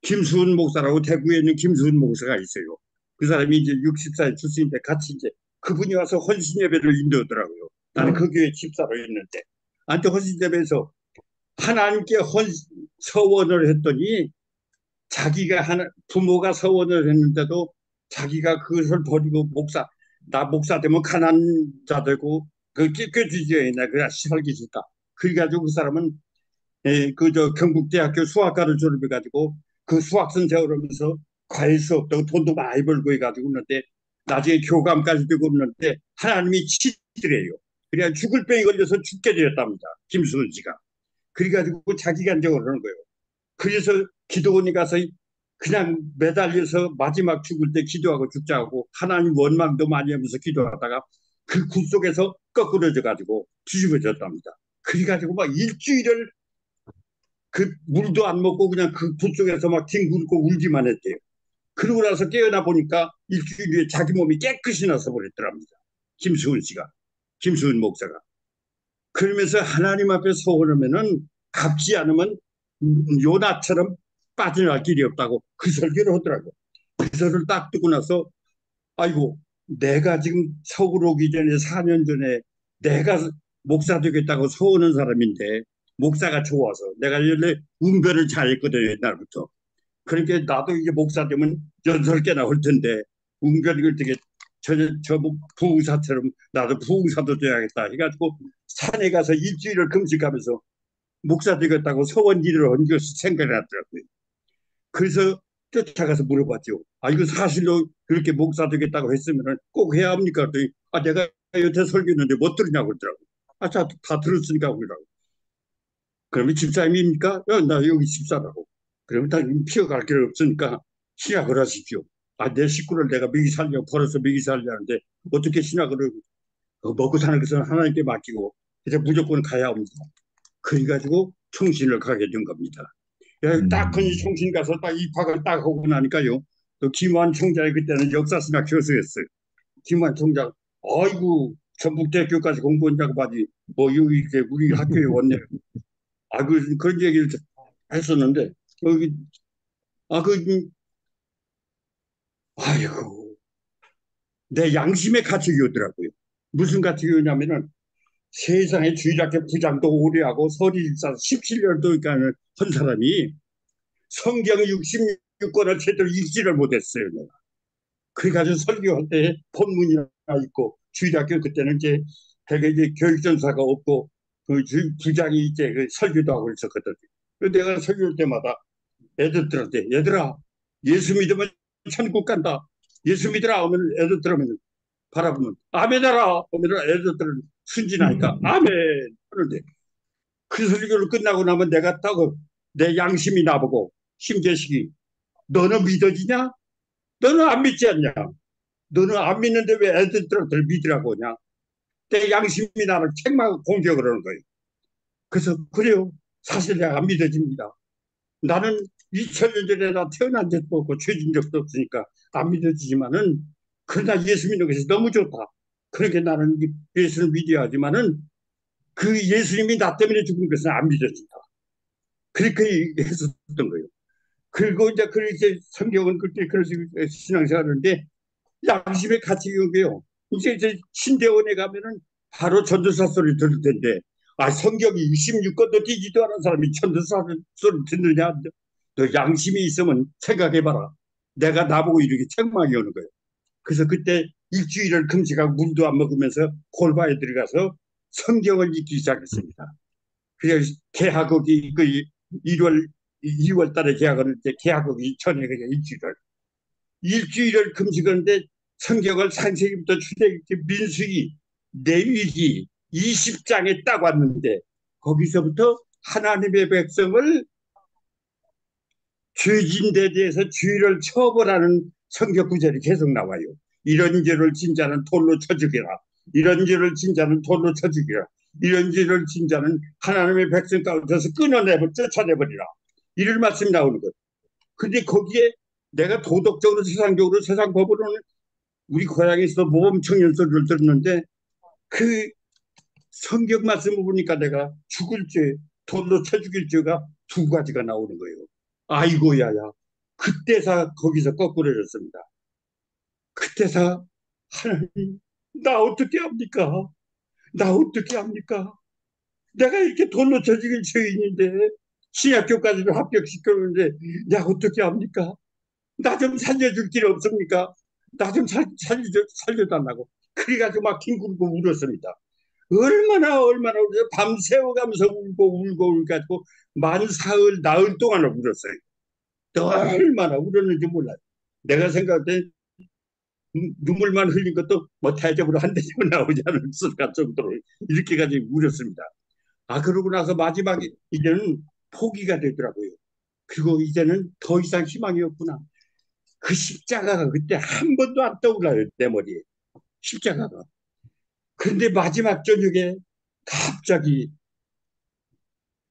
김수훈 목사라고 대구에 있는 김수훈 목사가 있어요. 그 사람이 이제 60살 출신인데 같이 이제 그분이 와서 헌신 예배를 인도하더라고요. 나는 그 교회 집사로 있는데. 한테 헌신 예배에서 하나님께 서원을 했더니 자기가 부모가 서원을 했는데도 자기가 그것을 버리고 나 목사 되면 가난한 자 되고 그 깨끗이져야 나 그냥 살기 싫다. 그래가지고 그 사람은 그저 경북대학교 수학과를 졸업해가지고 그 수학선 세우면서 과외 수업도 돈도 많이 벌고 해가지고 있는데 나중에 교감까지 되고 있는데 하나님이 치더래요. 그래야 죽을 병이 걸려서 죽게 되었답니다. 김수훈 씨가. 그래가지고 자기가 이제 그러는 거예요. 그래서 기도원에 가서 그냥 매달려서 마지막 죽을 때 기도하고 죽자고 하나님 원망도 많이 하면서 기도하다가 그 굴 속에서 거꾸러져 가지고 뒤집어졌답니다. 그래가지고 막 일주일을 그 물도 안 먹고 그냥 그 굴 속에서 막 뒹굴고 울기만 했대요. 그러고 나서 깨어나 보니까 일주일 후에 자기 몸이 깨끗이 나서 버렸더랍니다. 김수훈 씨가, 김수훈 목사가. 그러면서 하나님 앞에 서원하면은 갚지 않으면 요나처럼 빠져나갈 길이 없다고 그 설교를 하더라고요. 그 설을 딱 듣고 나서 아이고 내가 지금 서울 오기 전에 4년 전에 내가 목사 되겠다고 소원한 사람인데 목사가 좋아서 내가 원래 운변을 잘했거든요 옛날부터. 그러니까 나도 이제 목사 되면 8개나 할 텐데 운변을 되게 저 부흥사처럼 나도 부흥사도 돼야겠다 해가지고 산에 가서 일주일을 금식하면서 목사 되겠다고 소원 일을 한 것이 생각이 났더라고요. 그래서 쫓아가서 물어봤죠. 아, 이거 사실로 그렇게 목사 되겠다고 했으면 꼭 해야 합니까? 그랬더니 아, 내가 여태 설교했는데 못 들으냐고 그러더라고. 아, 자, 다 들었으니까 그러더라고. 그러면 집사님입니까? 나 여기 집사라고. 그러면 다 피어갈 길 없으니까 신학을 하십시오. 아, 내 식구를 내가 먹이 살려, 벌어서 먹이 살려는데 어떻게 신학을 먹고 사는 것은 하나님께 맡기고 이제 무조건 가야 합니다. 그래가지고 총신을 가게 된 겁니다. 딱 그니 총신 가서 딱 입학을 딱 하고 나니까요. 또 김환 총장이 그때는 역사신학 교수였어요. 김환 총장, 아이고 전북대학교까지 공부한다고 봐지 뭐 여기 이렇게 우리 학교에 왔네. 아, 그런 얘기를 했었는데 여기 아이고 내 양심의 가책이 오더라고요. 무슨 가책이 오냐면은 세상에 주일학교 부장도 오래 하고 서리집사 17년도 한 사람이 성경 66권을 제대로 읽지를 못했어요. 내가. 그래가지고 설교할 때 본문이나 있고 주일학교 그때는 이제 되게 이제 교육전사가 없고 그 부장이 이제 그 설교도 하고 있었거든. 그래서 내가 설교할 때마다 애들한테 얘들아 예수 믿으면 천국 간다. 예수 믿으라 하면 애들 들으면 바라보면 아멘하라 하면 애들은 순진하니까 아멘 하는데 그 설교를 끝나고 나면 내가 딱 내 양심이 나보고 심재식이 너는 믿어지냐? 너는 안 믿지 않냐? 너는 안 믿는데 왜 애들한테 믿으라고 하냐? 내 양심이 나를 책망 공격을 하는 거예요. 그래서 그래요. 사실 내가 안 믿어집니다. 나는 2000년 전에 나 태어난 적도 없고 죄진 적도 없으니까 안 믿어지지만은 그러나 예수 믿는 것이 너무 좋다. 그러니까 나는 예수를 믿어야 하지만은 그 예수님이 나 때문에 죽은 것은 안 믿어진다. 그렇게 했었던 거예요. 그리고 이제 그렇게 성경은 그때 그런 신앙생활하는데 양심의 가책이 오고요. 이제 신대원에 가면은 바로 전도사 소리 들을 텐데 아 성경이 26권도 뒤지도 않은 사람이 전도사 소리 듣느냐? 너 양심이 있으면 생각해봐라. 내가 나보고 이렇게 책망이 오는 거예요. 그래서 그때 일주일을 금식하고 물도 안 먹으면서 골방에 들어가서 성경을 읽기 시작했습니다. 그래서 개학하기 그 2월 달에 개학을 때 개학하기 전에 그냥 일주일을 금식하는데 성경을 창세기부터 출애굽기 민수기 레위기 20장에 딱 왔는데 거기서부터 하나님의 백성을 죄진에 대해서 죄를 처벌하는 성경 구절이 계속 나와요. 이런 죄를 진 자는 돌로 쳐 죽이라. 이런 죄를 진 자는 돌로 쳐 죽이라. 이런 죄를 진 자는 하나님의 백성 가운데서 끊어내고 쫓아내버리라. 이런 말씀이 나오는 거예요. 근데 거기에 내가 도덕적으로 세상적으로 세상 법으로는 우리 고향에서 모범 청년 소리를 들었는데 그 성경 말씀을 보니까 내가 죽을 죄, 돌로 쳐 죽일 죄가 두 가지가 나오는 거예요. 아이고야야. 그때서 거기서 거꾸로졌습니다. 그때서 하나님 나 어떻게 합니까? 나 어떻게 합니까? 내가 이렇게 돌로 쳐 죽일 죄인인데 신학교까지도 합격시켰는데 내가 어떻게 합니까? 나 좀 살려줄 길 없습니까? 나 좀 살려달라고. 그래가지고 막 뒹굴고 울었습니다. 얼마나 밤새워가면서 울고 가지고 만 사흘 나흘 동안을 울었어요. 또 얼마나 울었는지 몰라요. 내가 생각할 때 눈물만 흘린 것도 뭐 대접으로 한 대접은 나오지 않았을까 정도로 이렇게 가지고 울었습니다. 아 그러고 나서 마지막에 이제는 포기가 되더라고요. 그리고 이제는 더 이상 희망이 없구나. 그 십자가가 그때 한 번도 안 떠올라요. 내 머리에. 십자가가. 그런데 마지막 저녁에 갑자기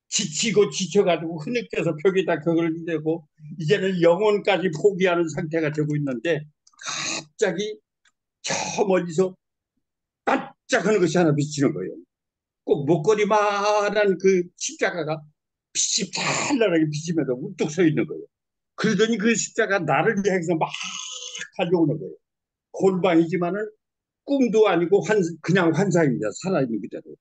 지치고 지쳐가지고 흐느껴서 벽에다 벽을 기대고 이제는 영혼까지 포기하는 상태가 되고 있는데 갑자기 저 멀리서 반짝하는 것이 하나 비치는 거예요. 꼭 목걸이만한 그 십자가가 빛이 찬란하게 비치면서 우뚝 서 있는 거예요. 그러더니 그 십자가 나를 향해서 막 달려오는 거예요. 골방이지만은 꿈도 아니고 그냥 환상입니다. 살아있는 그대로.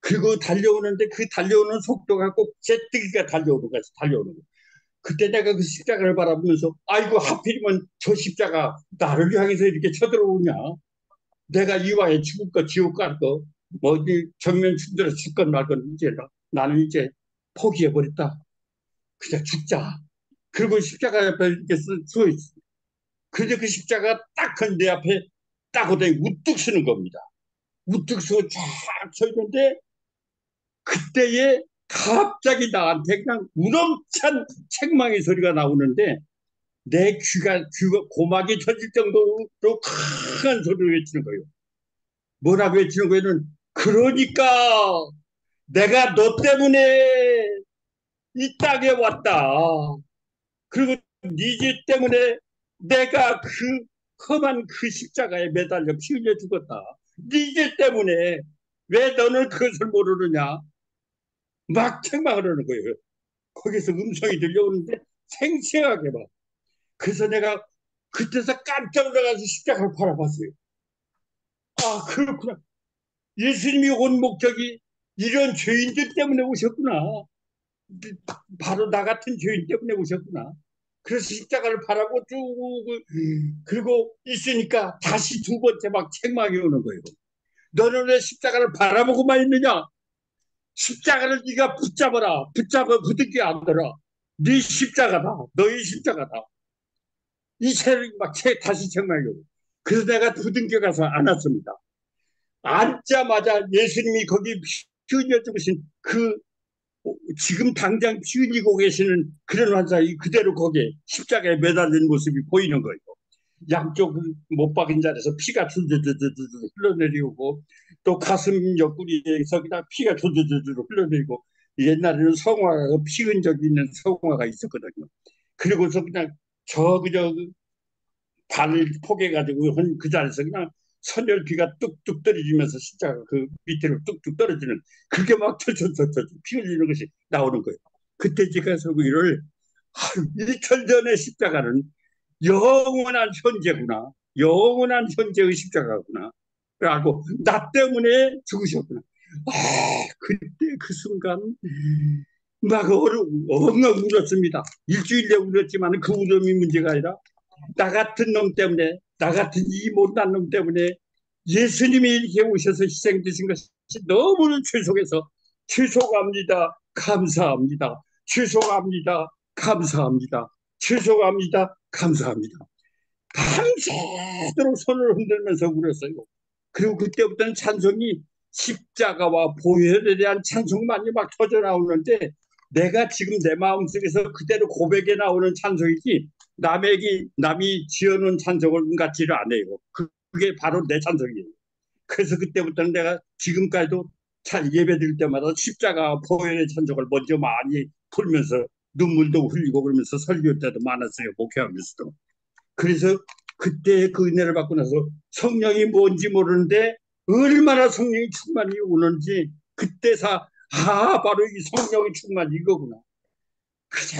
그리고 달려오는데 그 달려오는 속도가 꼭 제뜨기가 달려오는 거예요. 그때 내가 그 십자가를 바라보면서 아이고 하필이면 저 십자가 나를 향해서 이렇게 쳐들어오냐. 내가 이왕에 죽을 거 지옥 갈 거 뭐 정면 충돌해서 죽건 말건 이제 나는 이제 포기해버렸다. 그냥 죽자. 그리고 십자가 옆에 이렇게 서 있어. 그런데 그 십자가 딱 내 앞에 딱 오더니 우뚝 서는 겁니다. 우뚝 서고 쫙 서 있는데 그때에 갑자기 나한테 그냥 우렁찬 책망의 소리가 나오는데 내 귀가 고막이 터질 정도로 큰 소리를 외치는 거예요. 뭐라고 외치는 거예요? 그러니까 내가 너 때문에 이 땅에 왔다. 그리고 네 죄 때문에 내가 그 험한 그 십자가에 매달려 피 흘려 죽었다. 네 죄 때문에 왜 너는 그것을 모르느냐? 막 책망을 하는 거예요. 거기서 음성이 들려오는데 생생하게 막. 그래서 내가 그때서 깜짝 놀라서 십자가를 바라봤어요. 아, 그렇구나. 예수님이 온 목적이 이런 죄인들 때문에 오셨구나. 바로 나 같은 죄인 때문에 오셨구나. 그래서 십자가를 바라고 쭉 그리고 있으니까 다시 두 번째 막 책망이 오는 거예요. 너는 왜 십자가를 바라보고만 있느냐? 십자가를 네가 붙잡아라. 붙잡아 부둥켜 안들어. 네 십자가다. 너의 십자가다. 이 책을 막 다시 책망이 오고. 그래서 내가 부둥켜 가서 안았습니다. 앉자마자 예수님이 거기 피 흘려 죽으신 그 지금 당장 피 흘리고 계시는 그런 환자이 그대로 거기에 십자가에 매달린 모습이 보이는 거예요. 양쪽 못 박은 자리에서 피가 줄줄줄줄 흘러내리고 또 가슴 옆구리에서 그냥 피가 줄줄줄 흘러내리고 옛날에는 성화가 피 흔적이 있는 성화가 있었거든요. 그리고서 그냥 그저 발을 포개가지고 그 자리에서 그냥 선열피가 뚝뚝 떨어지면서 십자가 그 밑으로 뚝뚝 떨어지는 그게 막 철철철철 피 흘리는 것이 나오는 거예요. 그때 제가 서기를 2000 전의 십자가는 영원한 현재구나. 영원한 현재의 십자가구나. 라고 나 때문에 죽으셨구나. 그때 그 순간 막 엉엉 울었습니다. 일주일에 울었지만 그 울음이 문제가 아니라 나 같은 놈 때문에 나 같은 이 못난 놈 때문에 예수님이 이렇게 오셔서 희생되신 것이 너무나 죄송해서 죄송합니다. 감사합니다. 죄송합니다. 감사합니다. 죄송합니다. 감사합니다. 밤새도록 손을 흔들면서 울었어요. 그리고 그때부터는 찬송이 십자가와 보혈에 대한 찬송만이 막 터져 나오는데 내가 지금 내 마음속에서 그대로 고백에 나오는 찬송이지 남이 지어놓은 찬송을 같지를 않아요. 그게 바로 내 찬송이에요. 그래서 그때부터는 내가 지금까지도 예배 드릴 때마다 십자가 보혈의 찬송을 먼저 많이 풀면서 눈물도 흘리고 그러면서 설교 때도 많았어요. 목회하면서도. 그래서 그때 그 은혜를 받고 나서 성령이 뭔지 모르는데 얼마나 성령이 충만히 오는지 그때서 바로 이 성령의 충만이 이거구나. 그저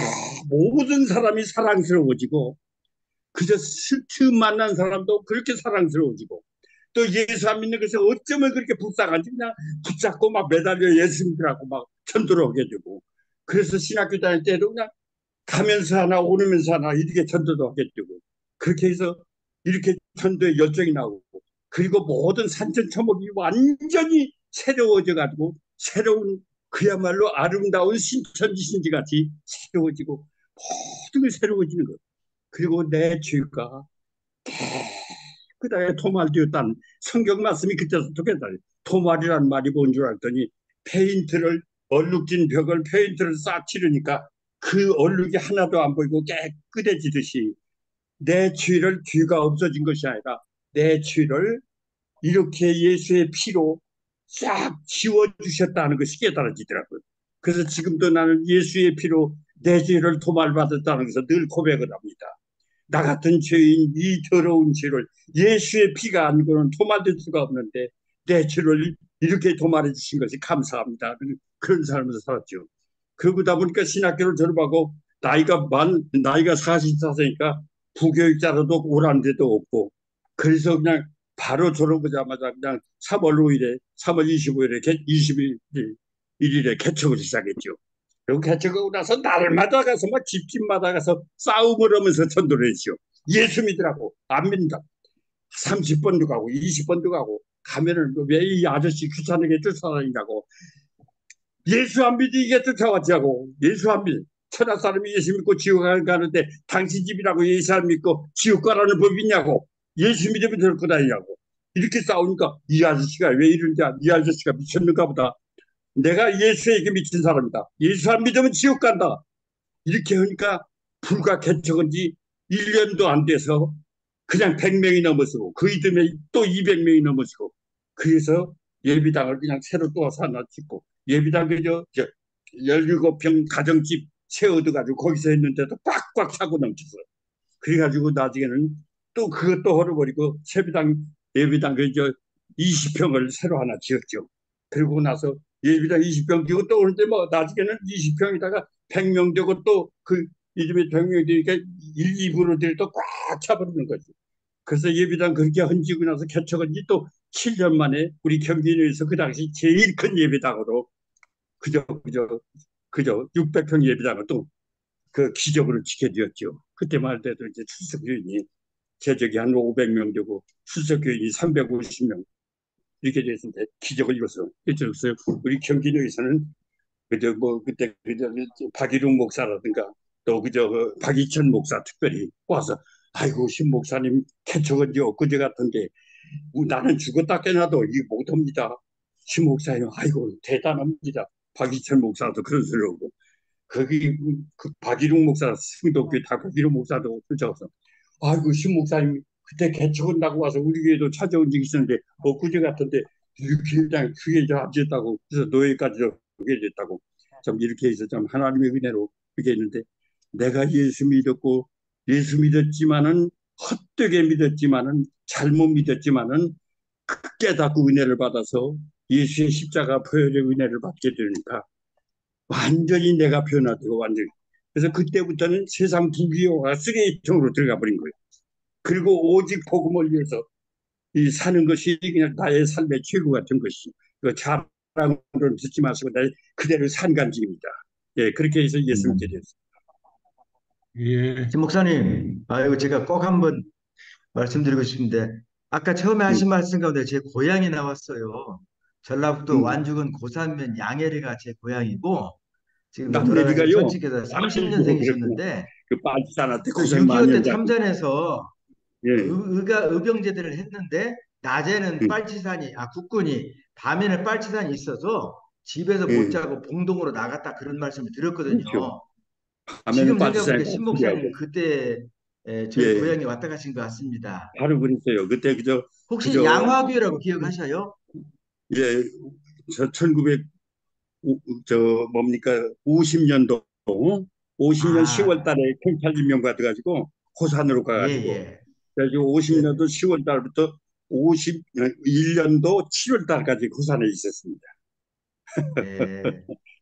모든 사람이 사랑스러워지고 그저 처음 만난 사람도 그렇게 사랑스러워지고 또 예수 안 믿는 것이 어쩌면 그렇게 불쌍한지 그냥 붙잡고 막 매달려 예수 믿으라고 막 전도를 하게 되고 그래서 신학교 다닐 때도 그냥 가면서 하나 오르면서 하나 이렇게 전도도 하게 되고 그렇게 해서 이렇게 전도에 열정이 나오고 그리고 모든 산천초목이 완전히 새로워져 가지고 새로운 그야말로 아름다운 신천지신지 같이 새로워지고 모든 게 새로워지는 것. 그리고 내 죄가 그다음에 토말되었다는 성경 말씀이 그때서 좋겠다. 토말이라는 말이 뭔 줄 알았더니 페인트를 얼룩진 벽을 페인트를 싹 칠하니까 그 얼룩이 하나도 안 보이고 깨끗해지듯이 내 죄가 없어진 것이 아니라 내 죄를 이렇게 예수의 피로 싹 지워주셨다는 것이 깨달아지더라고요. 그래서 지금도 나는 예수의 피로 내 죄를 도말받았다는 것을 늘 고백을 합니다. 나 같은 죄인 이 더러운 죄를 예수의 피가 아니고는 도말될 수가 없는데 내 죄를 이렇게 도말해 주신 것이 감사합니다. 그런 삶에서 살았죠. 그러다 보니까 신학교를 졸업하고 나이가 44세니까 부교육자로도 오란 데도 없고 그래서 그냥 바로 졸업하자마자 그냥 3월 5일에 3월 25일에 21일에 개척을 시작했죠. 그리고 개척하고 나서 날마다 가서 막 집집마다 가서 싸움을 하면서 전도를 했죠. 예수 믿으라고 안 믿는다. 30번도 가고 20번도 가고 가면은 왜 이 아저씨 귀찮게 쫓아다니냐고 예수 안 믿으니까 쫓아왔자고 예수 안 믿 천하 사람이 예수 믿고 지옥 가는데 당신 집이라고 예수 안 믿고 지옥 가라는 법이 있냐고. 예수 믿으면 될 거다 이냐고. 이렇게 싸우니까 이 아저씨가 왜 이런지 이 아저씨가 미쳤는가 보다. 내가 예수에게 미친 사람이다. 예수 안 믿으면 지옥 간다. 이렇게 하니까 불과 개척한 지 1년도 안 돼서 그냥 100명이 넘어서고 그 이듬해 또 200명이 넘어서고 그래서 예비당을 그냥 새로 또 와서 하나 짓고 예비당 그저 17평 가정집 세워둬가지고 거기서 했는데도 꽉꽉 차고 넘쳤어. 그래가지고 나중에는 또 그것도 헐어버리고 예비당 그저 20평을 새로 하나 지었죠. 그리고 나서 예비당 20평 지고 또 오는데 뭐 나중에는 20평에다가 100명 되고 또 그 이집에 100명 되니까 1, 2부로들 또꽉 차버리는 거지. 그래서 예비당 그렇게 헌지고 나서 개척한 지 또 7년 만에 우리 경기도에서 그 당시 제일 큰 예비당으로 그저 600평 예비당을 또 그 기적으로 지켜드렸죠. 그때만 해도 이제 출석교인이 제적이 한 500명 되고 출석교인이 350명 이렇게 됐는데 기적을 이뤄서 그래서 우리 경기도에서는 그저 뭐 그때 그저 박일웅 목사라든가 또 그저 박이천 목사 특별히 와서 아이고 신 목사님 개척은 지 엊그제 같은데 나는 죽었다 깨나도 이 못합니다. 신 목사님 아이고 대단합니다. 박이천 목사도 그런 소리 하고 거기 그 박일웅 목사 승도교회 다 박일웅 목사도 쫓아와서 아이고 신 목사님 그때 개척한다고 와서 우리 교회도 찾아온 적이 있었는데 엊그제 같은데 이렇게 그냥 그게 저 앉았다고 그래서 노예까지도 그게 됐다고 좀 이렇게 해서 좀 하나님의 은혜로 그게 있는데 내가 예수 믿었지만은 헛되게 믿었지만은 잘못 믿었지만은 깨닫고 은혜를 받아서 예수의 십자가 보혈의 은혜를 받게 되니까 완전히 내가 변화되고 완전히 그래서 그때부터는 세상 부귀영화가 쓰레기통으로 들어가 버린 거예요. 그리고 오직 복음을 위해서 이 사는 것이 그냥 나의 삶의 최고 같은 것이 그 자랑으로는 듣지 마시고 나 그대로 산 간증입니다. 예, 그렇게 해서 예수 믿게 됐어요. 예. 신 목사님, 이거 제가 꼭 한번 말씀드리고 싶은데, 아까 처음에 하신 말씀 가운데 제 고향이 나왔어요. 전라북도 완주군 고산면 양해리가 제 고향이고, 지금 돌아가신 남매리가요. 천치교사 30년생이셨는데, 그 빠지산한테 그 고생 많이 6.25때 한다. 참전해서 예, 의병제대를 했는데, 낮에는 국군이, 밤에는 빨치산이 있어서 집에서 못 자고 봉동으로 나갔다 그런 말씀을 드렸거든요. 그렇죠. 지금 밤에는 생각해보니까 빠지산이 신 꼭 목사님 필요하고. 그때 저희 예, 고향에 왔다 가신 것 같습니다. 바로 그랬어요. 그때 혹시 양화교회라고 기억하셔요? 예, 저 1900, 저 뭡니까 50년도 50년 10월 달에 경찰 임명 받아가지고 고산으로 예, 가가지고 예. 그래서 50년도 10월 달부터 51년도 7월 달까지 고산에 있었습니다. 예.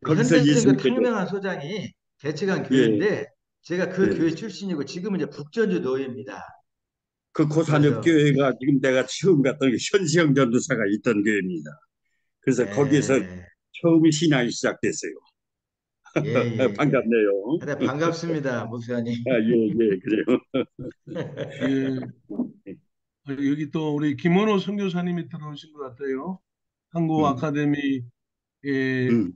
거기서 현대적인 그 예수 믿게 됐어요. 탕명한 소장이 개척한 예, 교회인데 제가 그 예. 교회 출신이고 지금은 이제 북전주 노예입니다. 그 고산역 그래서 교회가 지금 내가 처음 갔던 게 현시영 전도사가 있던 교회입니다. 그래서 거기에서 예, 처음 신앙이 시작됐어요. 예, 예, 예. 반갑네요. 하여튼 반갑습니다, 목사님. 예, 그래요. 예. 여기 또 우리 김원호 선교사님이 들어오신 것 같아요. 한국 아카데미의 음.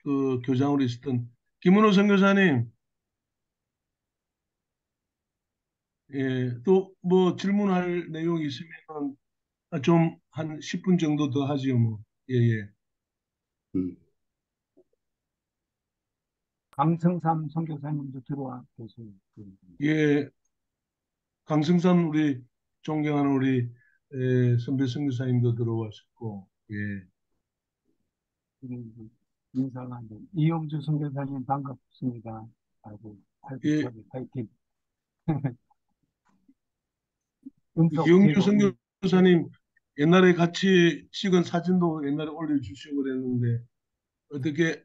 그 교장으로 있었던 김원호 선교사님, 예, 또 뭐 질문할 내용이 있으면 좀 한 10분 정도 더 하지요, 뭐. 예, 예. 음. 강성삼 선교사님도 들어와 계세요. 예, 강승선 우리 존경하는 우리 선배 선교사님도 들어왔었고, 예. 인사가 안 돼. 이용주 선교사님 반갑습니다. 아이고, 예. 파이팅. 음성 이용주 제공. 선교사님 옛날에 같이 찍은 사진도 옛날에 올려주시고 그랬는데 어떻게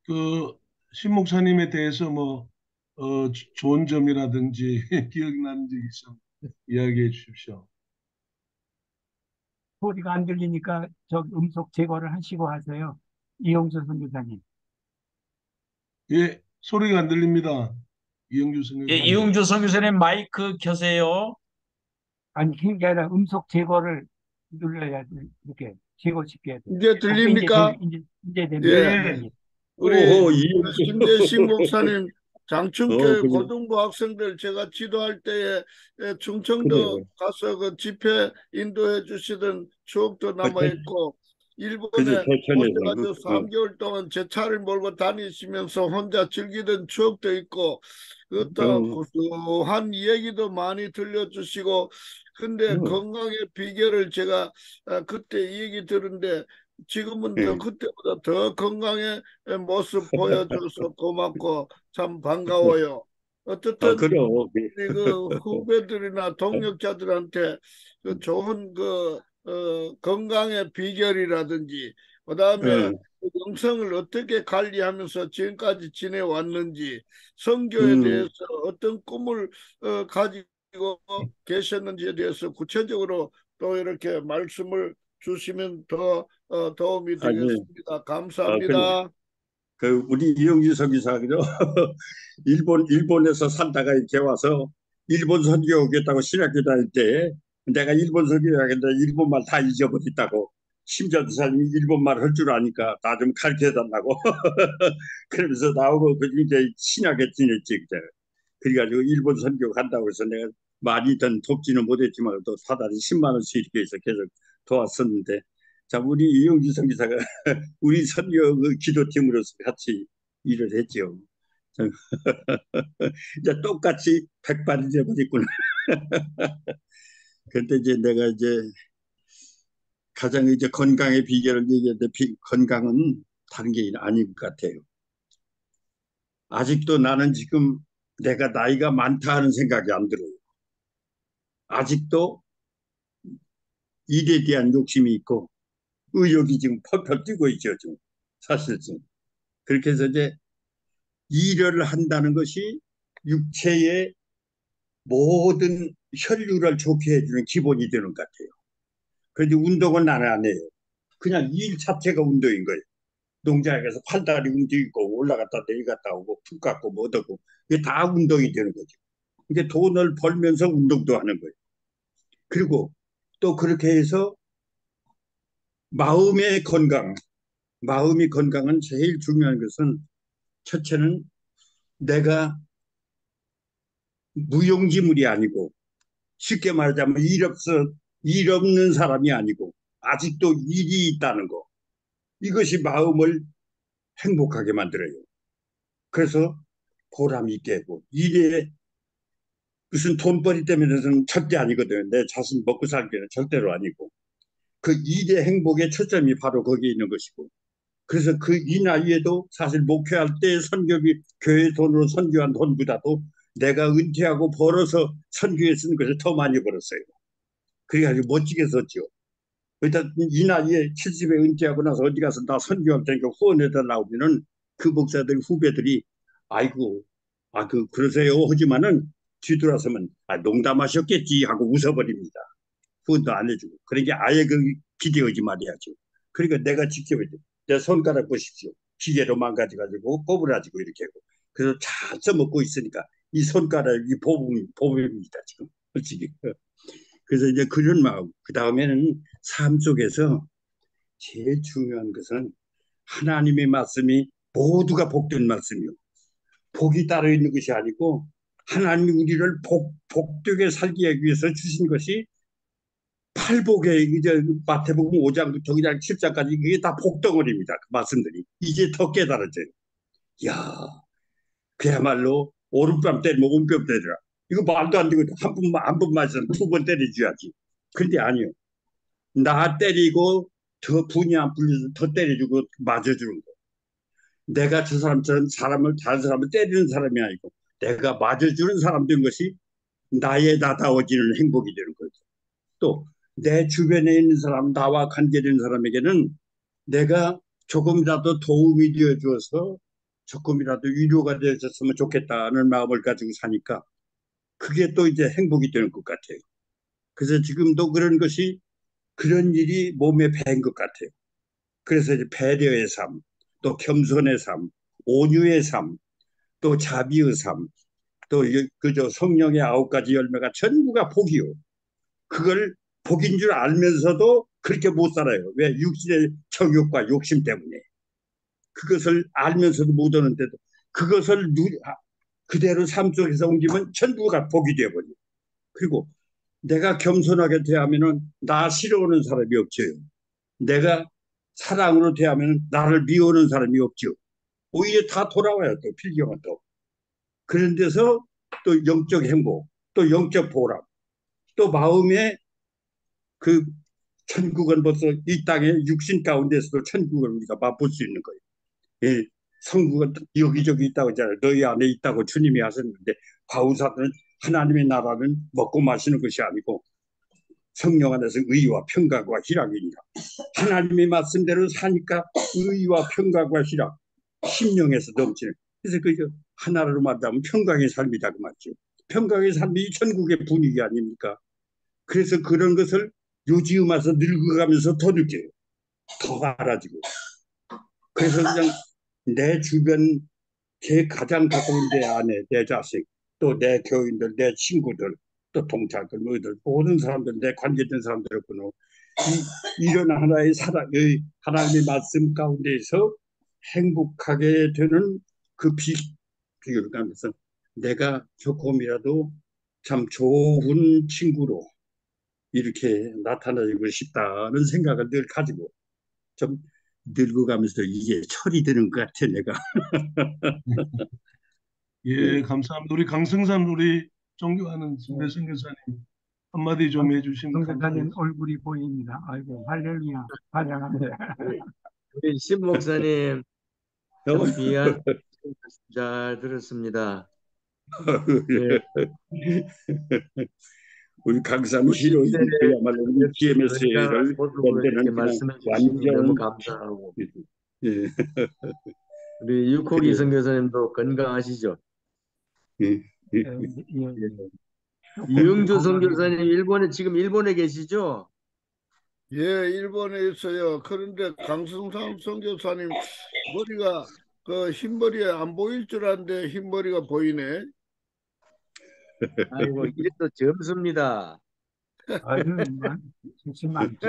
그 신목사님에 대해서 뭐 좋은 점이라든지 기억나는 적 있으면 이야기해 주십시오. 소리가 안 들리니까 저 음속 제거를 하시고 하세요. 이용주 선교사님. 예, 소리가 안 들립니다. 이용주 예, 선교사님. 이용주 선교사님 마이크 켜세요. 아니, 그게 아니라 음속 제거를 눌러야 돼. 이렇게 제거시켜야 돼. 이제 들립니까? 이제 됩니다. 예. 예, 예. 우리 오호, 이영주. 신재식 목사님 장충교회 그래. 고등부 학생들 제가 지도할 때에 충청도 그래. 가서 그 집회 인도해 주시던 추억도 남아 있고 그저 일본에 대천에서. 오셔가지고 3개월 동안 제 차를 몰고 다니시면서 혼자 즐기던 추억도 있고 그것도 어, 고소한 얘기도 많이 들려주시고 근데 어, 건강의 비결을 제가 그때 이 얘기 들은데 지금은 더 예. 그때보다 더 건강의 모습 보여줘서 고맙고 참 반가워요. 어떻든 그럼. 우리 그 후배들이나 동력자들한테 그 좋은 그 건강의 비결이라든지 그다음에 어, 그 영성을 어떻게 관리하면서 지금까지 지내왔는지 성교에 음, 대해서 어떤 꿈을 가지고 계셨는지에 대해서 구체적으로 또 이렇게 말씀을 주시면 더 도움이 아니, 되겠습니다. 그래. 감사합니다. 우리 이영주 서기사죠. 일본에서 살다가 이렇게 와서 일본 선교 오겠다고 신학교 다닐 때 내가 일본 선교 가겠다 일본말 다 잊어버렸다고. 심지어 그 사람이 일본말 할 줄 아니까 나 좀 가르쳐 달라고. 그러면서 나오고 그 이제 신학에 지냈지 그때. 그래가지고 일본 선교 간다고 해서 내가 많이 던 돕지는 못했지만 또 사다리 10만 원씩 이렇게 해서 계속 도왔었는데 자 우리 이용주 선교사가 우리 선교 그 기도팀으로서 같이 일을 했죠. 이제 똑같이 백발이 돼버렸구나. 그때 이제 내가 이제 가장 이제 건강의 비결을 얘기했는데 건강은 다른 게 아닌 것 같아요. 아직도 나는 지금 내가 나이가 많다 하는 생각이 안 들어요. 아직도 일에 대한 욕심이 있고 의욕이 지금 펄펄 뛰고 있죠. 지금 사실 지금 그렇게 해서 이제 일을 한다는 것이 육체의 모든 혈류를 좋게 해주는 기본이 되는 것 같아요. 그런데 운동은 나는 안 해요. 그냥 일 자체가 운동인 거예요. 농장에 가서 팔다리 움직이고 올라갔다 내려갔다 오고 풀 깎고 뭐 어떻고 이게 다 운동이 되는 거죠. 이게 돈을 벌면서 운동도 하는 거예요. 그리고 또 그렇게 해서 마음의 건강, 마음이 건강은 제일 중요한 것은 첫째는 내가 무용지물이 아니고 쉽게 말하자면 일 없는 사람이 아니고 아직도 일이 있다는 거. 이것이 마음을 행복하게 만들어요. 그래서 보람 있게 하고 일에 무슨 돈벌이 때문에는 절대 아니거든요. 내 자신 먹고 살기는 절대로 아니고 그 일의 행복의 초점이 바로 거기에 있는 것이고 그래서 그 이 나이에도 사실 목회할 때 선교비 교회 돈으로 선교한 돈보다도 내가 은퇴하고 벌어서 선교에 쓴 것을 더 많이 벌었어요. 그래가지고 멋지게 썼죠. 일단 이 나이에 70에 은퇴하고 나서 어디 가서 나 선교할 테니까 후원해달라고 하면은 그 목사들 후배들이 아이고 그러세요 하지만은 뒤돌아서면 농담하셨겠지 하고 웃어버립니다. 후원도 안 해주고 그러니까 아예 그 기대하지 말아야죠. 그러니까 내가 지켜야 돼. 내 손가락 보십시오. 기계로 망가져가지고 꼬부라지고 이렇게 하고 그래서 잘 써먹고 있으니까 이 손가락이 보복입니다 지금 솔직히. 그래서 이제 그런 마음 그 다음에는 삶 속에서 제일 중요한 것은 하나님의 말씀이 모두가 복된 말씀이요. 복이 따로 있는 것이 아니고 하나님이 우리를 복되게 살게 하기 위해서 주신 것이 팔복에 이제 마태복음 5장부터 그냥 7장까지 이게 다 복덩어리입니다. 그 말씀들이 이제 더 깨달아져요. 야, 그야말로 오른뺨 때리면 온뼘 때리라. 이거 말도 안 되고 한 번 맞으면 두 번 때려줘야지. 근데 아니요. 나 때리고 더 분이 안 풀려서 더 때려주고 맞아주는 거. 내가 저 사람처럼 다른 사람을 때리는 사람이 아니고 내가 맞아주는 사람 된 것이 나의 나다워지는 행복이 되는 거죠. 또 내 주변에 있는 사람, 나와 관계되는 사람에게는 내가 조금이라도 도움이 되어 주어서 조금이라도 위로가 되었으면 좋겠다는 마음을 가지고 사니까 그게 또 이제 행복이 되는 것 같아요. 그래서 지금도 그런 일이 몸에 배인 것 같아요. 그래서 이제 배려의 삶, 또 겸손의 삶, 온유의 삶, 또 자비의 삶, 또 그저 성령의 9가지 열매가 전부가 복이요. 그걸 복인 줄 알면서도 그렇게 못 살아요. 왜? 육신의 정욕과 욕심 때문에. 그것을 알면서도 못 오는데도 그것을 그대로 삶 속에서 옮기면 천국가 복이 되어버려. 그리고 내가 겸손하게 대하면은 나 싫어하는 사람이 없죠. 내가 사랑으로 대하면 나를 미워하는 사람이 없죠. 오히려 다 돌아와요. 또 필경은 또. 그런 데서 또 영적 행복, 또 영적 보람, 또 마음의 그 천국은 벌써 이 땅의 육신 가운데서도 천국을 우리가 맛볼 수 있는 거예요. 예, 성국은 여기저기 있다고 하잖아요. 너희 안에 있다고 주님이 하셨는데 바우사들은 하나님의 나라는 먹고 마시는 것이 아니고 성령 안에서 의와 평강과 희락이니라. 하나님의 말씀대로 사니까 의와 평강과 희락, 심령에서 넘치는. 그래서 그 하나로 말하면 평강의 삶이다 그 말이죠. 평강의 삶이 천국의 분위기 아닙니까? 그래서 그런 것을 요즘 와서 늙어가면서 더 느껴요. 더 알아지고. 그래서 그냥 내 주변 제 가장 가까운 내 아내, 내 자식, 또 내 교인들, 내 친구들, 또 동창들, 뭐들 모든 사람들, 내 관계된 사람들을 이런 하나의 사랑의 하나님의 말씀 가운데에서 행복하게 되는 그 비교를 가면서 내가 조금이라도 참 좋은 친구로 이렇게 나타나고 싶다는 생각을 늘 가지고 좀 늙어가면서 이게 철이 드는 것 같아 내가. 예, 감사합니다. 우리 강승삼 우리 존경하는 신대성 교사님 한마디 좀 해주시면 선교사님 감사하겠습니다. 얼굴이 보입니다. 아이고 할렐루야 환영합니다. 우리 신 목사님 참 귀한 잘 들었습니다. 예. 우리 강삼 히로인 그야말로 우리 GMS를 모습으로 이렇게 만드는 그냥 말씀해 주시니 너무 완전 감사하고 예. 우리 육호기 선교사님도 건강하시죠? 예, 예, 예. 조금 이영주 건강해지고. 선교사님 지금 일본에 계시죠? 예, 일본에 있어요. 그런데 강승삼 선교사님 머리가 그 흰머리에 안 보일 줄 알았는데 흰머리가 보이네. 아이고 이게 또 점수입니다. 아유, 수치 많죠.